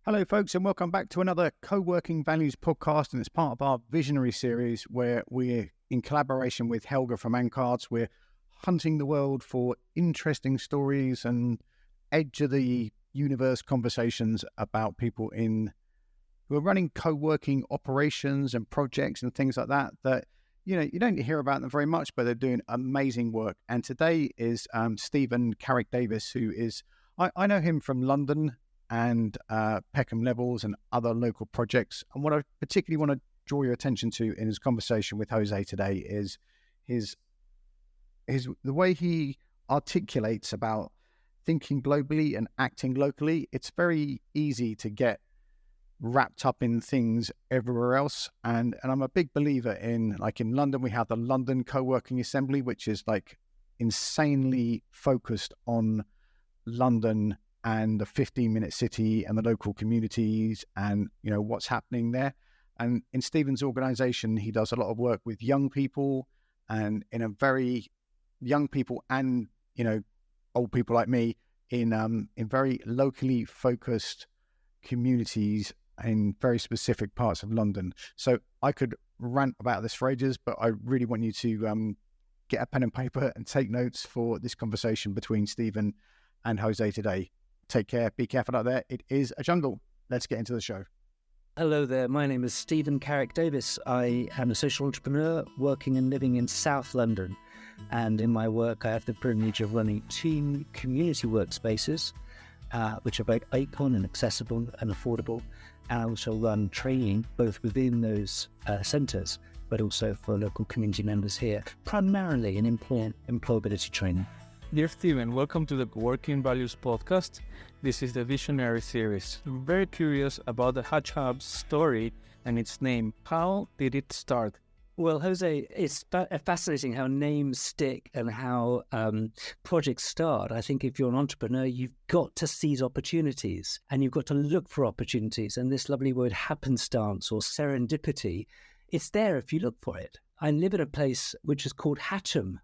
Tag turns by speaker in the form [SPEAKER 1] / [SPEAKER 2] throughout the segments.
[SPEAKER 1] Hello, folks, and welcome back to another Co-working Values podcast. And it's part of our visionary series where we're in collaboration with Helga from Ancards. We're hunting the world for interesting stories and edge of the universe conversations about people who are running co-working operations and projects and things like that. You don't hear about them very much, but they're doing amazing work. And today is Stephen Carrick-Davis, who is, I know him from London and Peckham Levels and other local projects. And what I particularly want to draw your attention to in his conversation with Jose today is the way he articulates about thinking globally and acting locally. It's very easy to get wrapped up in things everywhere else. And I'm a big believer in London, we have the London Co-working Assembly, which is like insanely focused on London and the 15-minute city and the local communities and, what's happening there. And in Stephen's organization, he does a lot of work with young people and young people and, old people like me in very locally focused communities in very specific parts of London. So I could rant about this for ages, but I really want you to get a pen and paper and take notes for this conversation between Stephen and Jose today. Take care. Be careful out there. It is a jungle. Let's get into the show.
[SPEAKER 2] Hello there. My name is Stephen Carrick-Davis. I am a social entrepreneur working and living in South London. And in my work, I have the privilege of running 2 community workspaces, which are both open and accessible and affordable. And I also run training both within those centres, but also for local community members here, primarily in employability training.
[SPEAKER 3] Dear Stephen, welcome to the Working Values podcast. This is the Visionary series. I'm very curious about the Hatch Hub's story and its name. How did it start?
[SPEAKER 2] Well, Jose, it's fascinating how names stick and how projects start. I think if you're an entrepreneur, you've got to seize opportunities and you've got to look for opportunities. And this lovely word happenstance or serendipity, it's there if you look for it. I live in a place which is called Hatcham.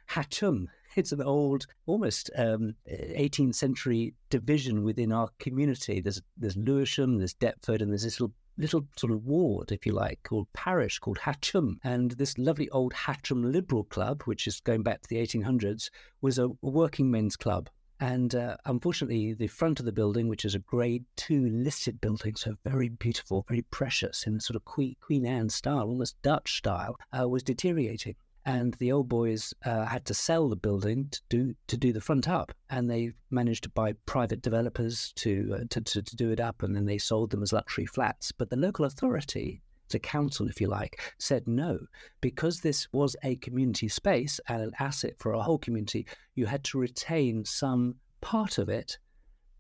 [SPEAKER 2] Hatcham. It's an old, almost 18th century division within our community. There's Lewisham, there's Deptford, and there's this little sort of ward, if you like, called parish, called Hatcham. And this lovely old Hatcham Liberal Club, which is going back to the 1800s, was a working men's club. And unfortunately, the front of the building, which is a Grade 2 listed building, so very beautiful, very precious, in a sort of Queen Anne style, almost Dutch style, was deteriorating. And the old boys had to sell the building to do the front up, and they managed to buy private developers to do it up, and then they sold them as luxury flats. But the local authority, the council, if you like, said no, because this was a community space and an asset for a whole community. You had to retain some part of it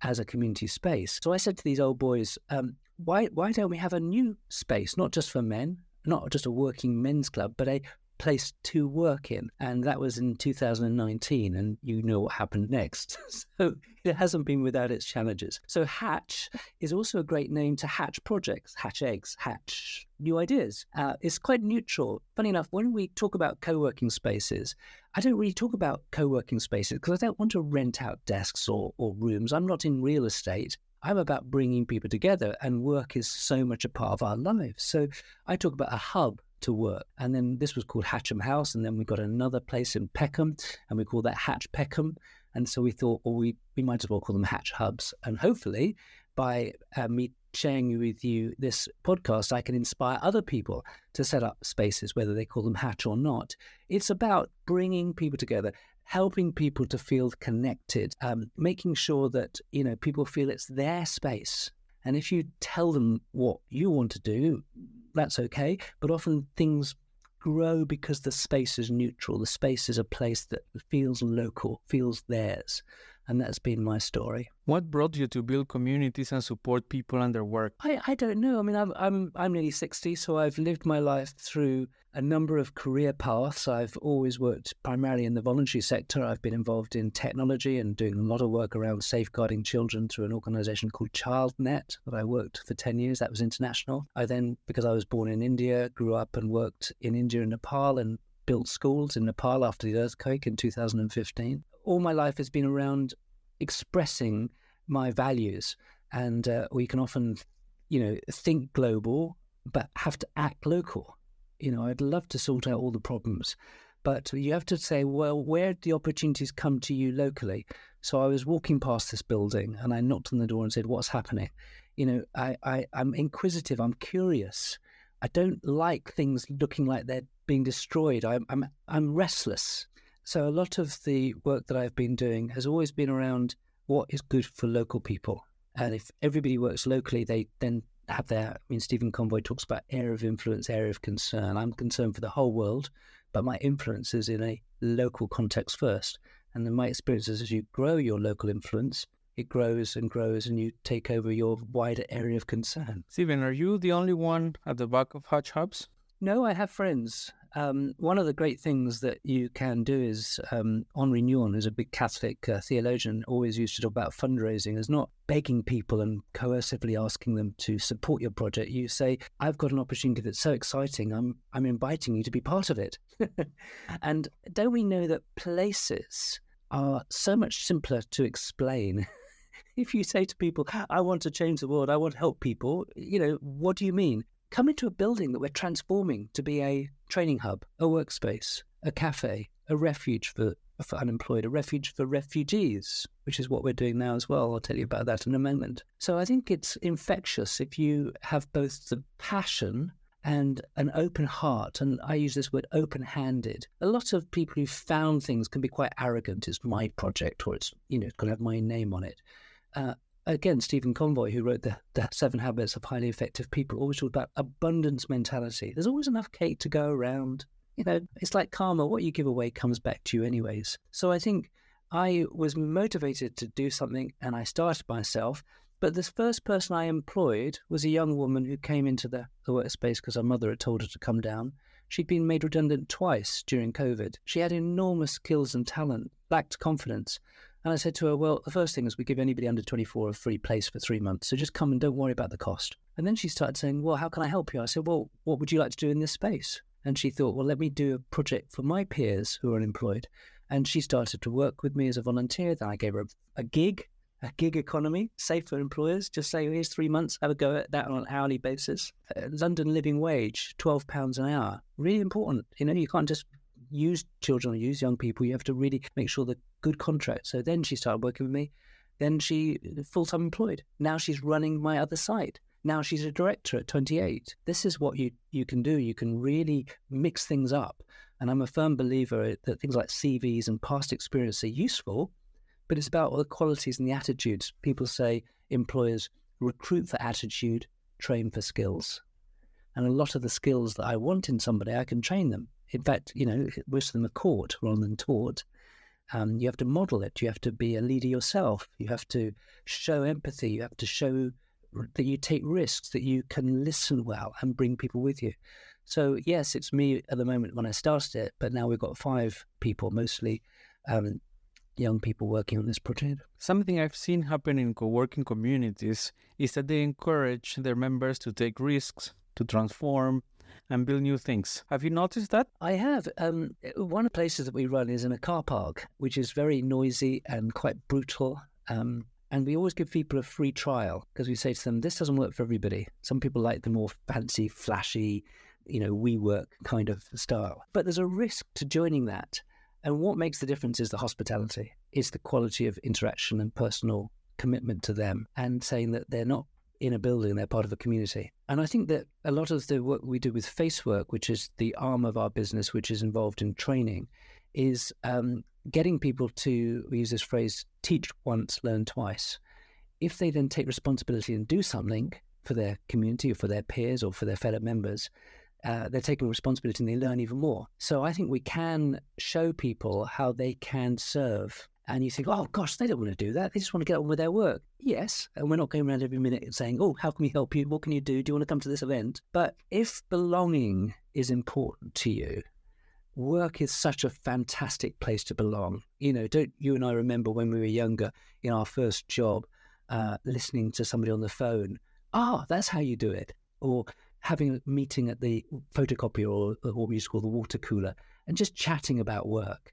[SPEAKER 2] as a community space. So I said to these old boys, why don't we have a new space, not just for men, not just a working men's club, but a place to work in? And that was in 2019, and you know what happened next. So it hasn't been without its challenges. So Hatch is also a great name to hatch projects, hatch eggs, hatch new ideas. It's quite neutral. Funny enough, when we talk about co-working spaces, I don't really talk about co-working spaces because I don't want to rent out desks or rooms. I'm not in real estate. I'm about bringing people together, and work is so much a part of our lives. So I talk about a hub to work. And then this was called Hatcham House. And then we got another place in Peckham, and we call that Hatch Peckham. And so we thought, well, we might as well call them Hatch Hubs. And hopefully by me sharing with you this podcast, I can inspire other people to set up spaces, whether they call them Hatch or not. It's about bringing people together, helping people to feel connected, making sure that, people feel it's their space. And if you tell them what you want to do, that's okay. But often things grow because the space is neutral. The space is a place that feels local, feels theirs. And that's been my story.
[SPEAKER 3] What brought you to build communities and support people and their work?
[SPEAKER 2] I don't know. I mean, I'm nearly 60, so I've lived my life through a number of career paths. I've always worked primarily in the voluntary sector. I've been involved in technology and doing a lot of work around safeguarding children through an organisation called ChildNet that I worked for 10 years. That was international. I then, because I was born in India, grew up and worked in India and Nepal and built schools in Nepal after the earthquake in 2015. All my life has been around expressing my values And we can often, think global, but have to act local. I'd love to sort out all the problems, but you have to say, well, where do the opportunities come to you locally? So I was walking past this building and I knocked on the door and said, what's happening? I'm inquisitive. I'm curious. I don't like things looking like they're being destroyed. I'm restless. So a lot of the work that I've been doing has always been around what is good for local people. And if everybody works locally, they then have Stephen Convoy talks about area of influence, area of concern. I'm concerned for the whole world, but my influence is in a local context first. And then my experience is as you grow your local influence, it grows and grows and you take over your wider area of concern.
[SPEAKER 3] Stephen, are you the only one at the back of Hutch Hubs?
[SPEAKER 2] No, I have friends. One of the great things that you can do is Henri Nouwen, who's a big Catholic theologian, always used to talk about fundraising as not begging people and coercively asking them to support your project. You say, I've got an opportunity that's so exciting, I'm inviting you to be part of it. And don't we know that places are so much simpler to explain? If you say to people, I want to change the world, I want to help people, what do you mean? Come into a building that we're transforming to be a training hub, a workspace, a cafe, a refuge for unemployed, a refuge for refugees, which is what we're doing now as well. I'll tell you about that in a moment. So I think it's infectious if you have both the passion and an open heart, and I use this word open-handed. A lot of people who found things can be quite arrogant. It's my project, or it's, it's going to have my name on it. Again, Stephen Convoy, who wrote the 7 Habits of Highly Effective People, always talked about abundance mentality. There's always enough cake to go around. It's like karma. What you give away comes back to you anyways. So I think I was motivated to do something and I started myself. But this first person I employed was a young woman who came into the workspace because her mother had told her to come down. She'd been made redundant twice during COVID. She had enormous skills and talent, lacked confidence. And I said to her, well, the first thing is we give anybody under 24 a free place for 3 months. So just come and don't worry about the cost. And then she started saying, well, how can I help you? I said, well, what would you like to do in this space? And she thought, well, let me do a project for my peers who are unemployed. And she started to work with me as a volunteer. Then I gave her a gig economy, safe for employers. Just say, here's 3 months, have a go at that on an hourly basis. London living wage, £12 an hour. Really important. You can't just use children or use young people. You have to really make sure the good contract. So then she started working with me. Then she full-time employed. Now she's running my other site. Now she's a director at 28. This is what you can do. You can really mix things up. And I'm a firm believer that things like CVs and past experience are useful, but it's about all the qualities and the attitudes. People say employers recruit for attitude, train for skills. And a lot of the skills that I want in somebody, I can train them. In fact, most of them are caught rather than taught. You have to model it. You have to be a leader yourself. You have to show empathy. You have to show that you take risks, that you can listen well and bring people with you. So yes, it's me at the moment when I started it, but now we've got 5 people, mostly young people working on this project.
[SPEAKER 3] Something I've seen happen in co-working communities is that they encourage their members to take risks, to transform, and build new things. Have you noticed that?
[SPEAKER 2] I have. One of the places that we run is in a car park, which is very noisy and quite brutal. And we always give people a free trial because we say to them, this doesn't work for everybody. Some people like the more fancy, flashy, WeWork kind of style. But there's a risk to joining that. And what makes the difference is the hospitality, is the quality of interaction and personal commitment to them, and saying that they're not in a building, they're part of a community. And I think that a lot of the work we do with Facework, which is the arm of our business, which is involved in training, is getting people to, we use this phrase, teach once, learn twice. If they then take responsibility and do something for their community or for their peers or for their fellow members, they're taking responsibility and they learn even more. So I think we can show people how they can serve. And you think, oh gosh, they don't want to do that. They just want to get on with their work. Yes, and we're not going around every minute and saying, oh, how can we help you? What can you do? Do you want to come to this event? But if belonging is important to you, work is such a fantastic place to belong. Don't you and I remember when we were younger in our first job, listening to somebody on the phone, that's how you do it. Or having a meeting at the photocopier or what we used to call the water cooler and just chatting about work.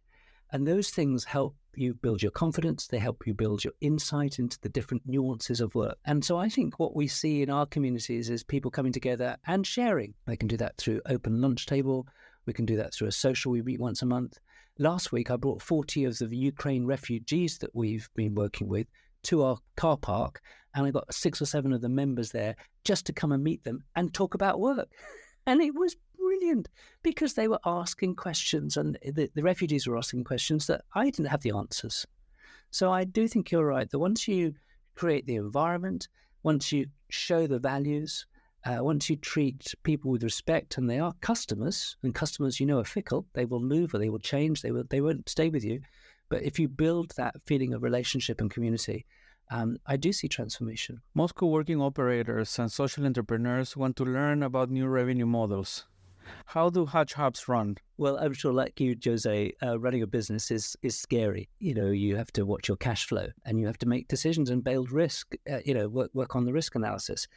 [SPEAKER 2] And those things help you build your confidence. They help you build your insight into the different nuances of work. And so I think what we see in our communities is people coming together and sharing. They can do that through open lunch table. We can do that through a social. We meet once a month. Last week, I brought 40 of the Ukraine refugees that we've been working with to our car park, and I got 6 or 7 of the members there just to come and meet them and talk about work. And it was brilliant because they were asking questions, and the refugees were asking questions that I didn't have the answers. So I do think you're right that once you create the environment, once you show the values, once you treat people with respect, and they are customers, and customers, are fickle, they will move or they will change, they won't stay with you. But if you build that feeling of relationship and community, I do see transformation.
[SPEAKER 3] Most co-working operators and social entrepreneurs want to learn about new revenue models. How do Hutch Hubs run?
[SPEAKER 2] Well, I'm sure, like you, Jose, running a business is scary. You have to watch your cash flow, and you have to make decisions and build risk. Work on the risk analysis.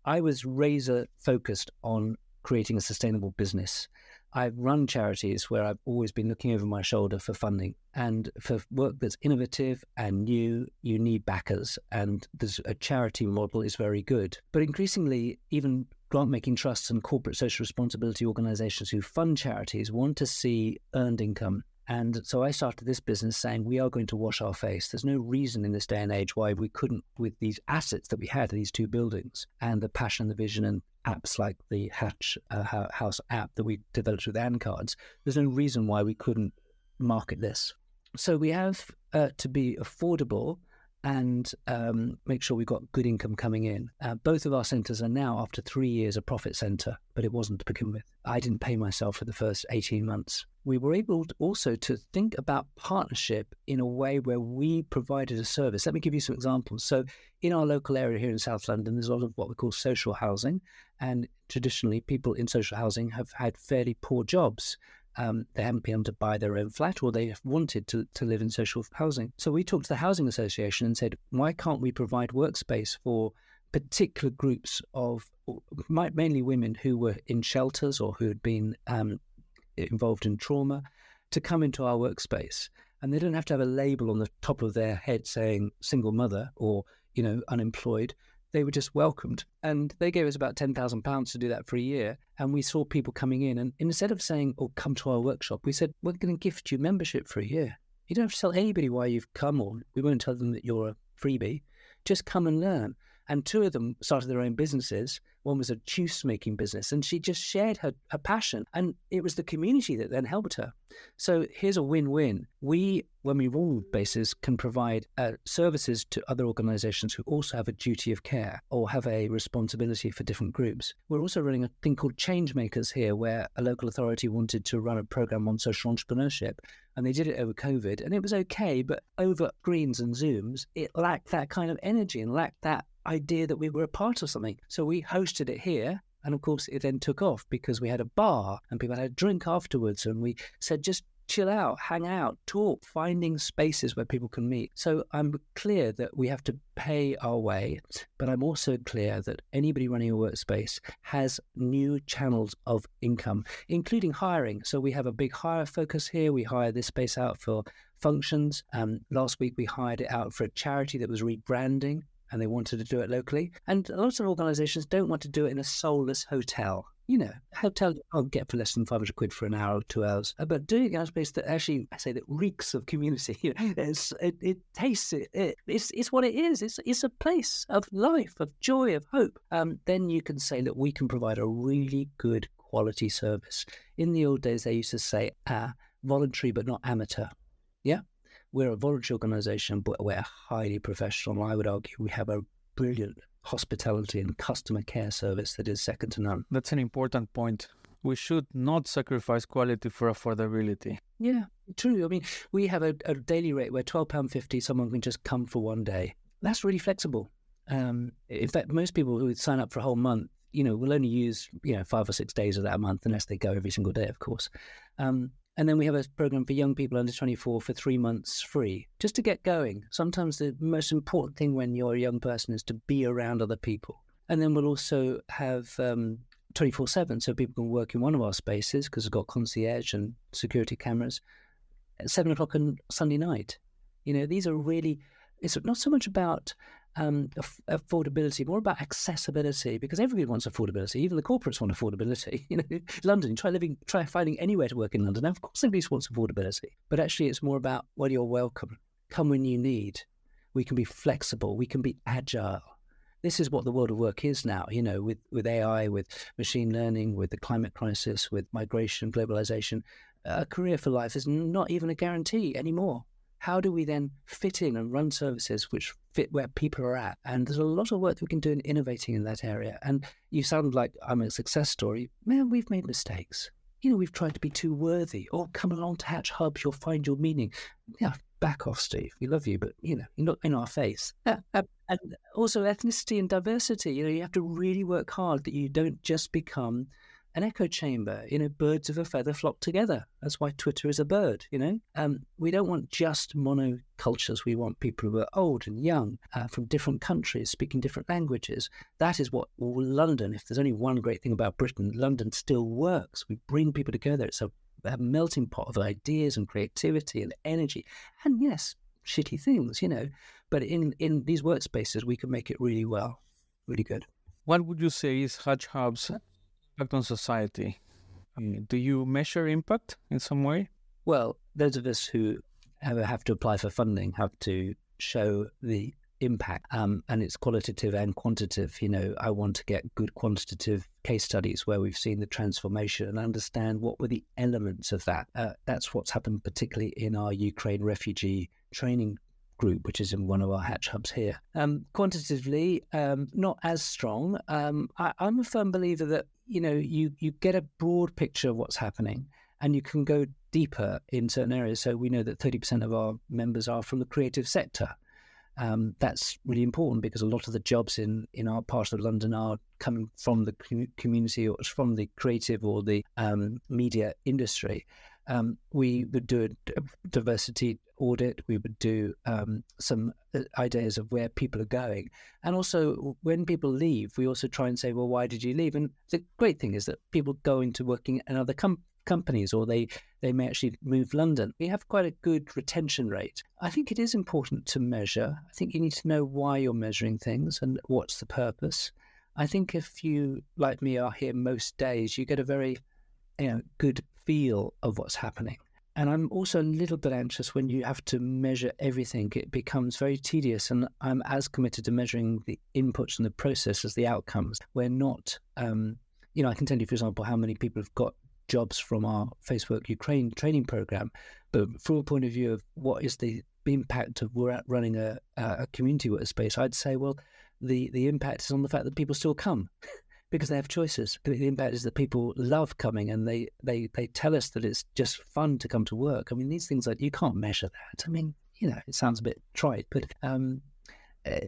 [SPEAKER 2] I was razor focused on creating a sustainable business. I've run charities where I've always been looking over my shoulder for funding. And for work that's innovative and new, you need backers. And a charity model is very good. But increasingly, even grant-making trusts and corporate social responsibility organizations who fund charities want to see earned income. And so I started this business saying we are going to wash our face. There's no reason in this day and age why we couldn't, with these assets that we had, these 2 buildings, and the passion, the vision, and apps like the Hatch House app that we developed with Cards, there's no reason why we couldn't market this. So we have to be affordable and make sure we've got good income coming in. Both of our centres are now, after 3 years, a profit centre, but it wasn't to begin with. I didn't pay myself for the first 18 months. We were able also to think about partnership in a way where we provided a service. Let me give you some examples. So in our local area here in South London, there's a lot of what we call social housing. And traditionally, people in social housing have had fairly poor jobs. They haven't been able to buy their own flat, or they have wanted to live in social housing. So we talked to the Housing Association and said, why can't we provide workspace for particular groups of mainly women who were in shelters or who had been involved in trauma to come into our workspace? And they don't have to have a label on the top of their head saying single mother or, unemployed. They were just welcomed. And they gave us about £10,000 to do that for a year. And we saw people coming in. And instead of saying, come to our workshop, we said, we're going to gift you membership for a year. You don't have to tell anybody why you've come, or we won't tell them that you're a freebie. Just come and learn. And 2 of them started their own businesses. One was a juice making business, and she just shared her passion. And it was the community that then helped her. So here's a win-win. We, when we run bases, can provide services to other organizations who also have a duty of care or have a responsibility for different groups. We're also running a thing called Changemakers here, where a local authority wanted to run a program on social entrepreneurship. And they did it over COVID, and it was okay, but over screens and Zooms, it lacked that kind of energy and lacked that idea that we were a part of something. So we hosted it here, and of course it then took off because we had a bar and people had a drink afterwards, and we said just chill out, hang out, talk, finding spaces where people can meet. So I'm clear that we have to pay our way, but I'm also clear that anybody running a workspace has new channels of income, including hiring. So we have a big hire focus here. We hire this space out for functions. Last week we hired it out for a charity that was rebranding, and they wanted to do it locally. And lots of organizations don't want to do it in a soulless hotel. Hotel I'll get for less than 500 quid for an hour or 2 hours. But doing it in a space that actually, I say, that reeks of community, it tastes it. It's what it is. It's a place of life, of joy, of hope. Then you can say that we can provide a really good quality service. In the old days, they used to say, voluntary but not amateur. Yeah? We're a voluntary organisation, but we're highly professional. I would argue we have a brilliant hospitality and customer care service that is second to none.
[SPEAKER 3] That's an important point. We should not sacrifice quality for affordability.
[SPEAKER 2] Yeah, true. I mean, we have a daily rate where £12.50 someone can just come for one day. That's really flexible. In fact, most people who sign up for a whole month, will only use 5 or 6 days of that month, unless they go every single day, of course. And then we have a program for young people under 24 for 3 months free, just to get going. Sometimes the most important thing when you're a young person is to be around other people. And then we'll also have 24/7, so people can work in one of our spaces because we've got concierge and security cameras. at 7 o'clock on Sunday night. These are really, it's not so much about affordability, more about accessibility, because everybody wants affordability. Even the corporates want affordability. London, try finding anywhere to work in London. Of course, everybody wants affordability, but actually it's more about, well, you're welcome. Come when you need. We can be flexible. We can be agile. This is what the world of work is now, with AI, with machine learning, with the climate crisis, with migration, globalization. A career for life is not even a guarantee anymore. How do we then fit in and run services which fit where people are at? And there's a lot of work that we can do in innovating in that area. And you sound like I'm a success story. Man, we've made mistakes. We've tried to be too worthy. Oh, come along to Hatch Hubs, you'll find your meaning. Yeah, back off, Steve. We love you, but, you're not in our face. And also ethnicity and diversity. You have to really work hard that you don't just become an echo chamber. Birds of a feather flock together. That's why Twitter is a bird. We don't want just monocultures. We want people who are old and young, from different countries, speaking different languages. That is what London, if there's only one great thing about Britain, London still works. We bring people together. It's a melting pot of ideas and creativity and energy. And yes, shitty things, but in these workspaces, we can make it really well, really good.
[SPEAKER 3] What would you say is Hatch Hub's impact on society? Do you measure impact in some way?
[SPEAKER 2] Well, those of us who have to apply for funding have to show the impact, and it's qualitative and quantitative. I want to get good quantitative case studies where we've seen the transformation and understand what were the elements of that. That's what's happened particularly in our Ukraine refugee training group, which is in one of our Hatch Hubs here. Quantitatively, not as strong. I'm a firm believer that you get a broad picture of what's happening and you can go deeper in certain areas. So we know that 30% of our members are from the creative sector. That's really important because a lot of the jobs in our part of London are coming from the community or from the creative or the media industry. We would do a diversity audit. We would do some ideas of where people are going. And also when people leave, we also try and say, well, why did you leave? And the great thing is that people go into working at other companies, or they may actually move London. We have quite a good retention rate. I think it is important to measure. I think you need to know why you're measuring things and what's the purpose. I think if you, like me, are here most days, you get a very good feel of what's happening. And I'm also a little bit anxious when you have to measure everything. It becomes very tedious, and I'm as committed to measuring the inputs and the process as the outcomes. We're not, I can tell you, for example, how many people have got jobs from our Facebook Ukraine training program, but from a point of view of what is the impact of running a community workspace, I'd say, well, the impact is on the fact that people still come because they have choices. The impact is that people love coming and they tell us that it's just fun to come to work. I mean, these things, you can't measure that. I mean, it sounds a bit trite, but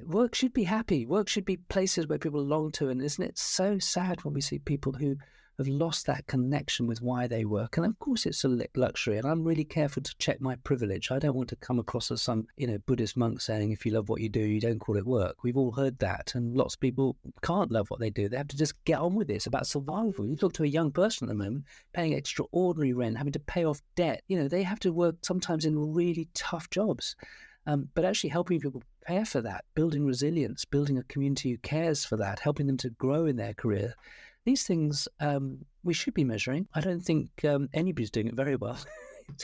[SPEAKER 2] work should be happy. Work should be places where people long to. And isn't it so sad when we see people who have lost that connection with why they work? And of course it's a luxury, and I'm really careful to check my privilege. I don't want to come across as some Buddhist monk saying if you love what you do, you don't call it work. We've all heard that, and lots of people can't love what they do. They have to just get on with it. It's about survival. You talk to a young person at the moment paying extraordinary rent, having to pay off debt. They have to work sometimes in really tough jobs. But actually helping people prepare for that, building resilience, building a community who cares for that, helping them to grow in their career. These things we should be measuring. I don't think anybody's doing it very well.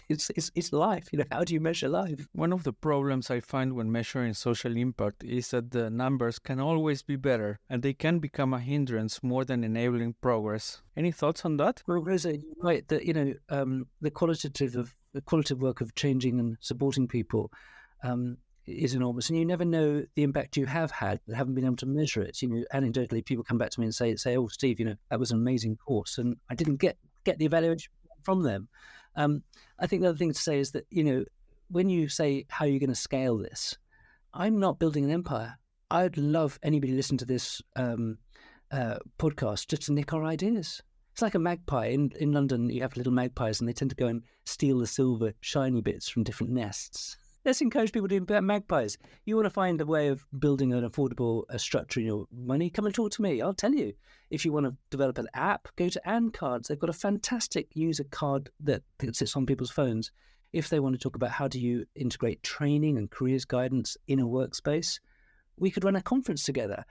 [SPEAKER 2] It's life. How do you measure life?
[SPEAKER 3] One of the problems I find when measuring social impact is that the numbers can always be better, and they can become a hindrance more than enabling progress. Any thoughts on that?
[SPEAKER 2] Well, Rosa, you're right that the qualitative work of changing and supporting people is enormous, and you never know the impact you have had but haven't been able to measure it. Anecdotally, people come back to me and say, "Oh, Steve, that was an amazing course," and I didn't get the evaluation from them. I think the other thing to say is that when you say how you're going to scale this, I'm not building an empire. I'd love anybody to listen to this podcast just to nick our ideas. It's like a magpie. In London, you have little magpies, and they tend to go and steal the silver shiny bits from different nests. Let's encourage people to do magpies. You want to find a way of building an affordable structure in your money? Come and talk to me. I'll tell you. If you want to develop an app, go to Cards. They've got a fantastic user card that sits on people's phones. if they want to talk about how do you integrate training and careers guidance in a workspace, we could run a conference together.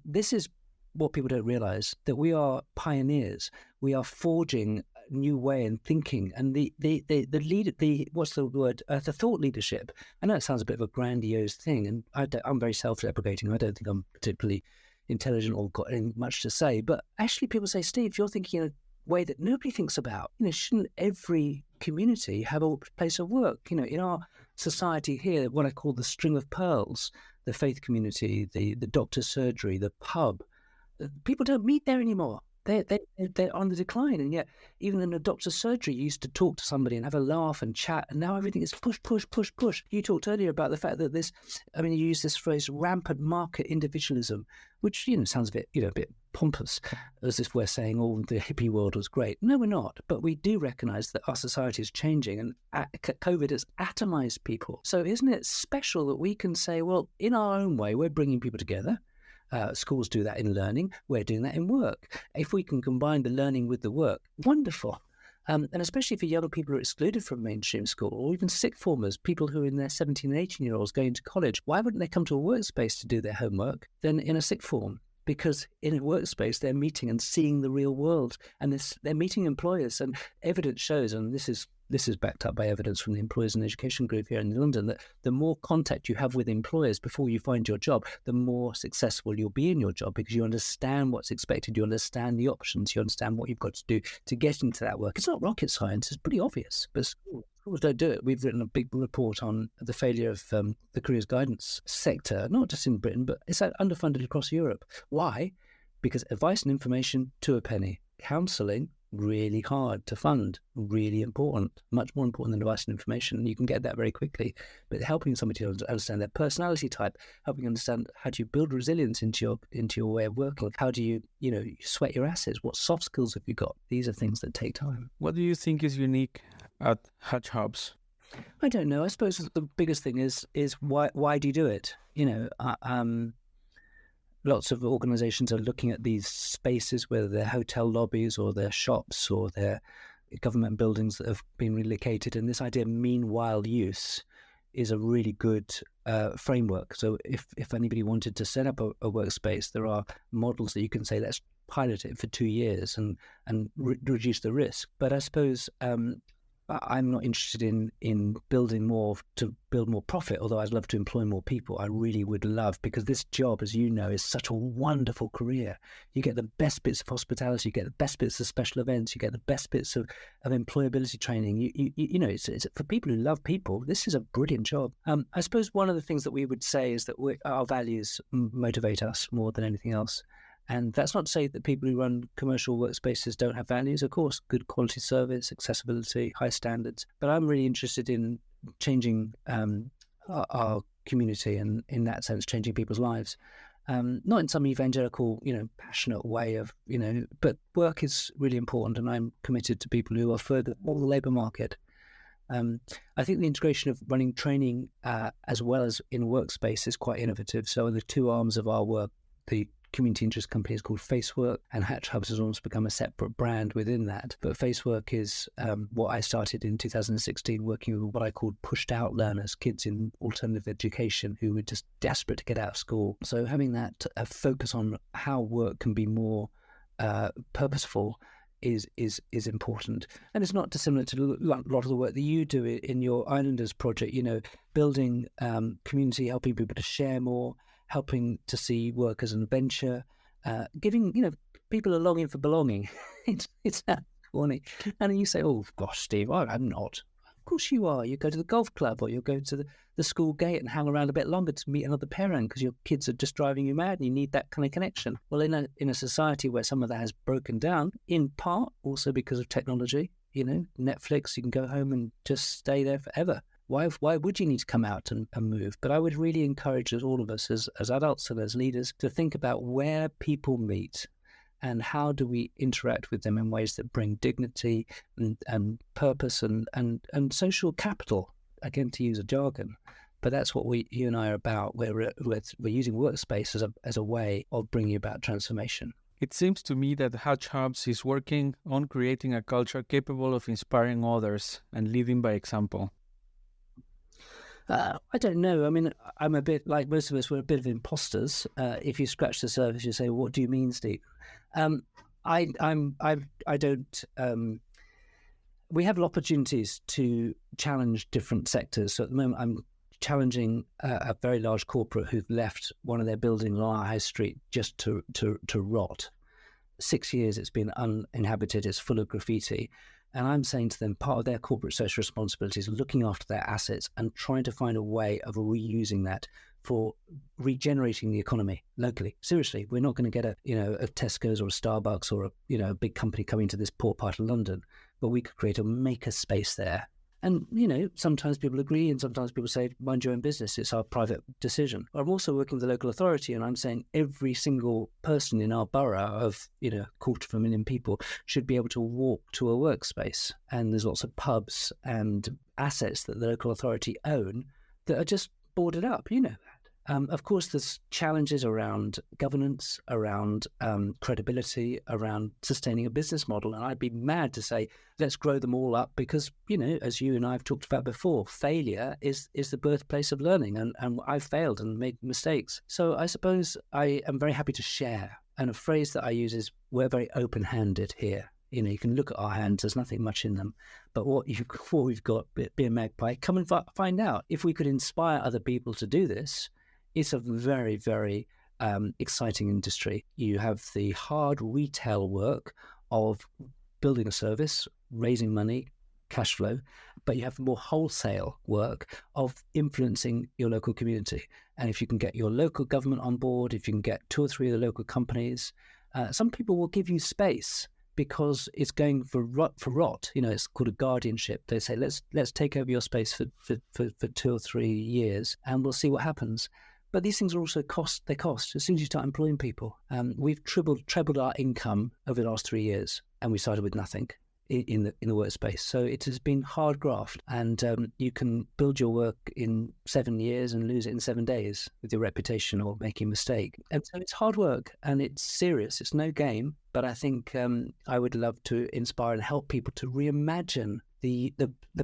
[SPEAKER 2] This is what people don't realize, that we are pioneers. We are forging a new way in thinking, and the thought leadership. I know it sounds a bit of a grandiose thing, and I'm very self-deprecating. I don't think I'm particularly intelligent or got much to say, but actually people say, Steve, you're thinking in a way that nobody thinks about. Shouldn't every community have a place of work? In our society here, what I call the string of pearls, the faith community, the doctor's surgery, the pub, people don't meet there anymore. They're on the decline, and yet even in a doctor's surgery, you used to talk to somebody and have a laugh and chat, and now everything is push, push, push, push. You talked earlier about the fact that you use this phrase rampant market individualism, which sounds a bit pompous, as if we're saying all the hippie world was great. No, we're not, but we do recognise that our society is changing, and COVID has atomized people. So isn't it special that we can say, well, in our own way, we're bringing people together. Schools do that in learning. We're doing that in work. If we can combine the learning with the work, wonderful. And especially for young people who are excluded from mainstream school, or even sixth formers, people who are in their 17 and 18-year-olds going to college, why wouldn't they come to a workspace to do their homework than in a sixth form? Because in a workspace, they're meeting and seeing the real world, and they're meeting employers. And evidence shows, and this is backed up by evidence from the Employers and Education Group here in London, that the more contact you have with employers before you find your job, the more successful you'll be in your job, because you understand what's expected, you understand the options, you understand what you've got to do to get into that work. It's not rocket science, it's pretty obvious, but schools don't do it. We've written a big report on the failure of the careers guidance sector, not just in Britain, but it's underfunded across Europe. Why? Because advice and information to a penny. Counselling, really hard to fund, really important, much more important than advice and information. You can get that very quickly, but helping somebody to understand their personality type, helping understand how do you build resilience into your way of working, how do you sweat your assets, what soft skills have you got? These are things that take time.
[SPEAKER 3] What do you think is unique at Hatch Hubs?
[SPEAKER 2] I don't know. I suppose the biggest thing is why do you do it? Lots of organizations are looking at these spaces, whether they're hotel lobbies or they're shops or they're government buildings that have been relocated. And this idea of meanwhile use is a really good framework. So if anybody wanted to set up a workspace, there are models that you can say, let's pilot it for 2 years and reduce the risk. But I suppose I'm not interested in building more to build more profit, although I'd love to employ more people. I really would love, because this job, as you know, is such a wonderful career. You get the best bits of hospitality, you get the best bits of special events, you get the best bits of employability training. It's for people who love people, this is a brilliant job. I suppose one of the things that we would say is that our values motivate us more than anything else. And that's not to say that people who run commercial workspaces don't have values. Of course, good quality service, accessibility, high standards. But I'm really interested in changing our community, and in that sense, changing people's lives. Not in some evangelical, passionate way of, but work is really important, and I'm committed to people who are further on the labour market. I think the integration of running training as well as in workspace is quite innovative. So the two arms of our work, the community interest company is called Facework, and Hatch Hubs has almost become a separate brand within that. But Facework is what I started in 2016, working with what I called pushed out learners, kids in alternative education who were just desperate to get out of school. So having that focus on how work can be more purposeful is important. And it's not dissimilar to a lot of the work that you do in your Islanders project, building community, helping people to share more, helping to see work as an adventure, giving, people a longing for belonging. it's that corny. And you say, oh, gosh, Steve, I'm not. Of course you are. You go to the golf club, or you'll go to the school gate and hang around a bit longer to meet another parent because your kids are just driving you mad and you need that kind of connection. Well, in a society where some of that has broken down, in part also because of technology, Netflix, you can go home and just stay there forever. Why would you need to come out and move? But I would really encourage all of us as adults and as leaders to think about where people meet and how do we interact with them in ways that bring dignity and purpose and social capital, again, to use a jargon. But that's what you and I are about. We're using workspace as a way of bringing about transformation.
[SPEAKER 3] It seems to me that Hutch Hubs is working on creating a culture capable of inspiring others and leading by example.
[SPEAKER 2] I don't know. I mean, I'm a bit like most of us. We're a bit of imposters. If you scratch the surface, you say, "What do you mean, Steve?" I don't. We have opportunities to challenge different sectors. So at the moment, I'm challenging a very large corporate who've left one of their buildings on our high street just to rot. 6 years it's been uninhabited. It's full of graffiti. And I'm saying to them, part of their corporate social responsibility is looking after their assets and trying to find a way of reusing that for regenerating the economy locally. Seriously, we're not going to get a Tesco's or a Starbucks or a big company coming to this poor part of London, but we could create a maker space there. And, sometimes people agree and sometimes people say, mind your own business, it's our private decision. I'm also working with the local authority and I'm saying every single person in our borough of, 250,000 people should be able to walk to a workspace. And there's lots of pubs and assets that the local authority own that are just boarded up, that. Of course, there's challenges around governance, around credibility, around sustaining a business model. And I'd be mad to say, let's grow them all up because, as you and I have talked about before, failure is the birthplace of learning. And I've failed and made mistakes. So I suppose I am very happy to share. And a phrase that I use is, we're very open-handed here. You can look at our hands, there's nothing much in them. But what we've got, be a magpie, come and find out. If we could inspire other people to do this, it's a very, very exciting industry. You have the hard retail work of building a service, raising money, cash flow, but you have more wholesale work of influencing your local community. And if you can get your local government on board, if you can get 2 or 3 of the local companies, some people will give you space because it's going for rot. It's called a guardianship. They say, let's take over your space for 2 or 3 years and we'll see what happens. But these things are also they cost. As soon as you start employing people, we've trebled our income over the last 3 years, and we started with nothing in the workspace. So it has been hard graft, and you can build your work in 7 years and lose it in 7 days with your reputation or making a mistake. And so it's hard work and it's serious. It's no game. But I think I would love to inspire and help people to reimagine the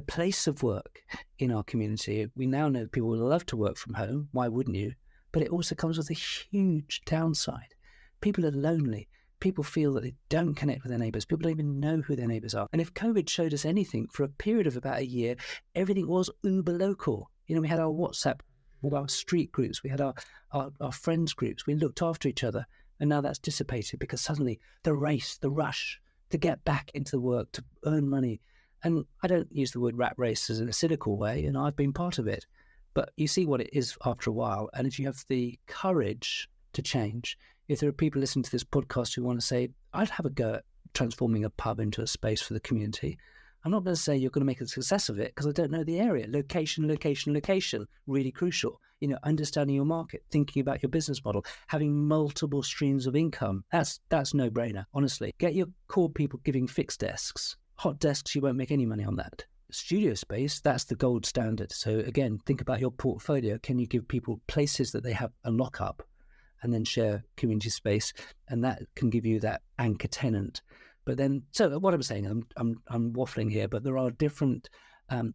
[SPEAKER 2] place of work in our community. We now know people would love to work from home. Why wouldn't you? But it also comes with a huge downside. People are lonely. People feel that they don't connect with their neighbours. People don't even know who their neighbours are. And if COVID showed us anything, for a period of about a year, everything was uber local. We had our WhatsApp, we had our street groups, we had our friends groups. We looked after each other. And now that's dissipated because suddenly the race, the rush to get back into the work, to earn money. And I don't use the word rat race as in a cynical way, and I've been part of it. But you see what it is after a while. And if you have the courage to change, if there are people listening to this podcast who want to say, I'd have a go at transforming a pub into a space for the community, I'm not going to say you're going to make a success of it because I don't know the area. Location, really crucial. Understanding your market, thinking about your business model, having multiple streams of income. That's no-brainer, honestly. Get your core people giving fixed desks. Hot desks, you won't make any money on that. Studio space, that's the gold standard. So again, think about your portfolio. Can you give people places that they have a lock-up and then share community space? And that can give you that anchor tenant. But then, so what I'm saying, I'm waffling here, but there are different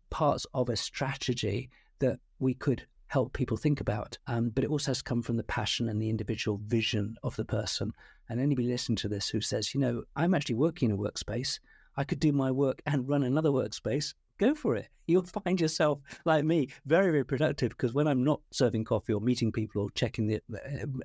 [SPEAKER 2] parts of a strategy that we could help people think about. But it also has to come from the passion and the individual vision of the person. And anybody listening to this who says, I'm actually working in a workspace, I could do my work and run another workspace, go for it. You'll find yourself, like me, very, very productive, because when I'm not serving coffee or meeting people or checking the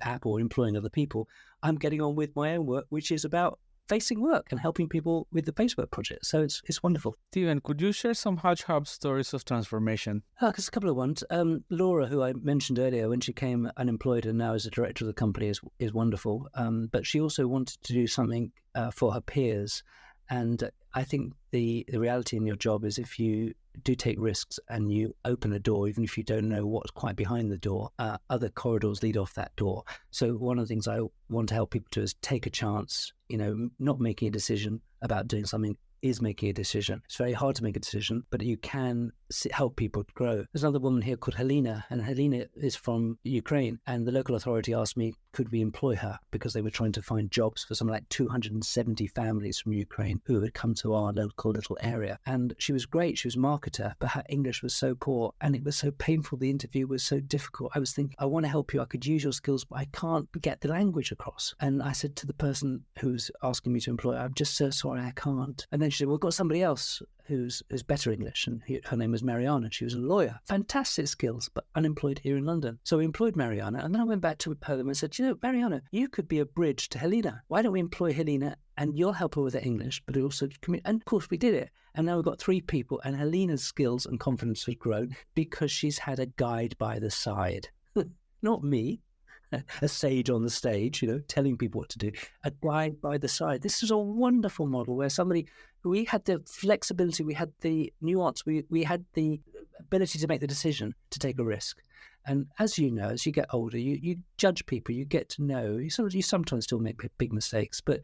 [SPEAKER 2] app or employing other people, I'm getting on with my own work, which is about facing work and helping people with the Facebook project. So it's wonderful.
[SPEAKER 3] Steven, could you share some Hutch Hub stories of transformation?
[SPEAKER 2] There's a couple of ones. Laura, who I mentioned earlier, when she came unemployed and now is a director of the company, is wonderful. But she also wanted to do something for her peers. And I think the reality in your job is if you do take risks and you open a door, even if you don't know what's quite behind the door, other corridors lead off that door. So one of the things I want to help people do is take a chance. Not making a decision about doing something is making a decision. It's very hard to make a decision, but you can help people grow. There's another woman here called Helena, and Helena is from Ukraine, and the local authority asked me, could we employ her, because they were trying to find jobs for something like 270 families from Ukraine who had come to our local little area. And she was great, she was a marketer, but her English was so poor and it was so painful, the interview was so difficult. I was thinking, I want to help you, I could use your skills, but I can't get the language across. And I said to the person who's asking me to employ her, I'm just so sorry, I can't. And then she said, well, we've got somebody else who's better English, and her name was Mariana. She was a lawyer, fantastic skills, but unemployed here in London. So we employed Mariana, and then I went back to her and said, Mariana, you could be a bridge to Helena. Why don't we employ Helena, and you'll help her with her English, but also and of course we did it. And now we've got 3 people, and Helena's skills and confidence have grown because she's had a guide by the side. Not me, a sage on the stage, telling people what to do, a guide by the side. This is a wonderful model where we had the flexibility, we had the nuance, we had the ability to make the decision to take a risk. And as you know, as you get older, you judge people, you get to know, you sometimes still make big mistakes, but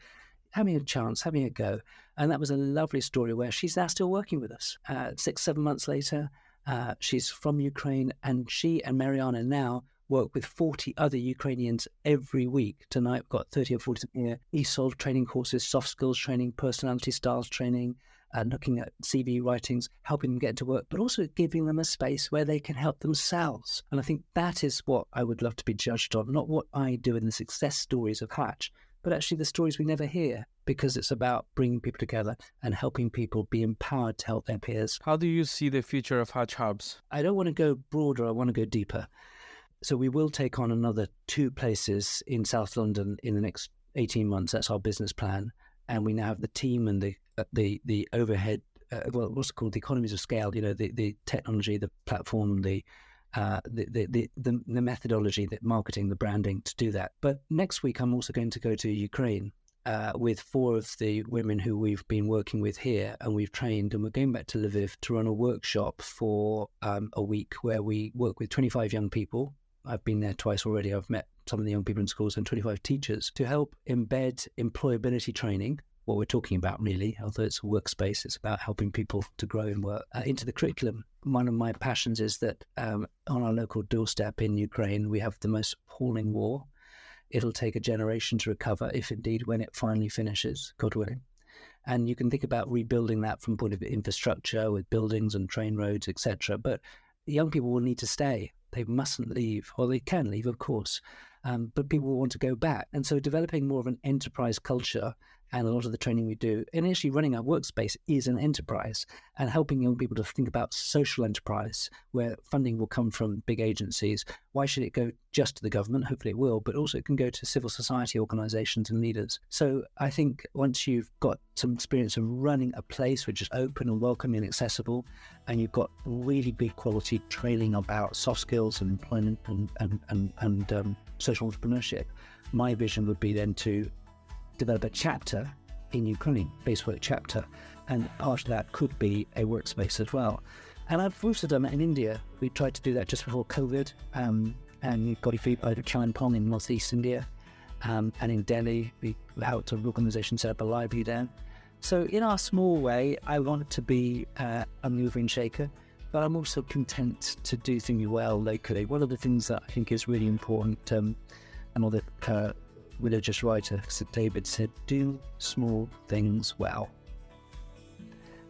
[SPEAKER 2] having a chance, having a go. And that was a lovely story where she's now still working with us. 6-7 months later, she's from Ukraine, and she and Mariana now work with 40 other Ukrainians every week. Tonight we've got 30 or 40 here. ESOL training courses, soft skills training, personality styles training, looking at CV writings, helping them get to work, but also giving them a space where they can help themselves. And I think that is what I would love to be judged on, not what I do in the success stories of Hatch, but actually the stories we never hear, because it's about bringing people together and helping people be empowered to help their peers.
[SPEAKER 3] How do you see the future of Hatch Hubs?
[SPEAKER 2] I don't want to go broader, I want to go deeper. So we will take on another 2 places in South London in the next 18 months. That's our business plan. And we now have the team and the overhead, what's it called, the economies of scale, the technology, the platform, the methodology, the marketing, the branding to do that. But next week, I'm also going to go to Ukraine with 4 of the women who we've been working with here, and we've trained, and we're going back to Lviv to run a workshop for a week where we work with 25 young people. I've been there twice already. I've met some of the young people in schools and 25 teachers to help embed employability training, what we're talking about really, although it's a workspace, it's about helping people to grow and work, into the curriculum. One of my passions is that on our local doorstep in Ukraine, we have the most appalling war. It'll take a generation to recover, if indeed when it finally finishes, God willing. And you can think about rebuilding that from point of infrastructure with buildings and train roads, etc. But young people will need to stay. They mustn't leave, or they can leave, of course, but people will want to go back. And so developing more of an enterprise culture, and a lot of the training we do, and actually running our workspace is an enterprise, and helping young people to think about social enterprise, where funding will come from big agencies. Why should it go just to the government? Hopefully it will, but also it can go to civil society organizations and leaders. So I think once you've got some experience of running a place which is open and welcoming and accessible, and you've got really big quality training about soft skills and employment and social entrepreneurship, my vision would be then to develop a chapter in Ukraine, base work chapter, and part of that could be a workspace as well. And I've also done that in India. We tried to do that just before COVID, and we've got a feed by the Kalimpong in northeast India, and in Delhi we helped an organisation set up a library there. So in our small way, I want to be a mover and shaker, but I'm also content to do things well locally. One of the things that I think is really important, another religious writer, David, said, do small things well.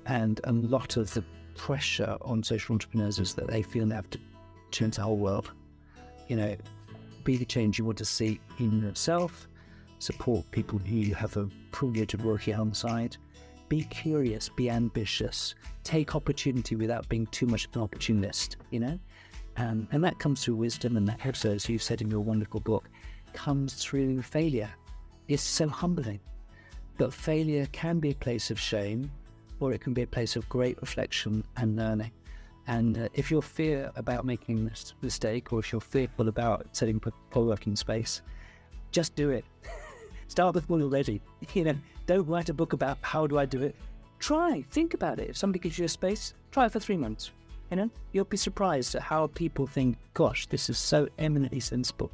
[SPEAKER 2] And a lot of the pressure on social entrepreneurs is that they feel they have to change the whole world. Be the change you want to see in yourself, support people who you have a privilege of working alongside, be curious, be ambitious, take opportunity without being too much of an opportunist, and that comes through wisdom, and that also, as you said in your wonderful book, comes through failure. It's so humbling. But failure can be a place of shame, or it can be a place of great reflection and learning. And if you're fear about making this mistake, or if you're fearful about setting up a co-working space, just do it. Start with when you're ready. Don't write a book about how do I do it. Try, think about it. If somebody gives you a space, try it for 3 months. You'll be surprised at how people think, gosh, this is so eminently sensible.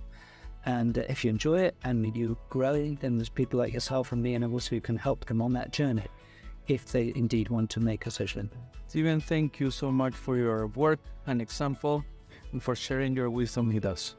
[SPEAKER 2] And if you enjoy it and you're growing, then there's people like yourself and me and others who can help them on that journey. if they indeed want to make a social impact.
[SPEAKER 3] Steven, thank you so much for your work and example and for sharing your wisdom with us.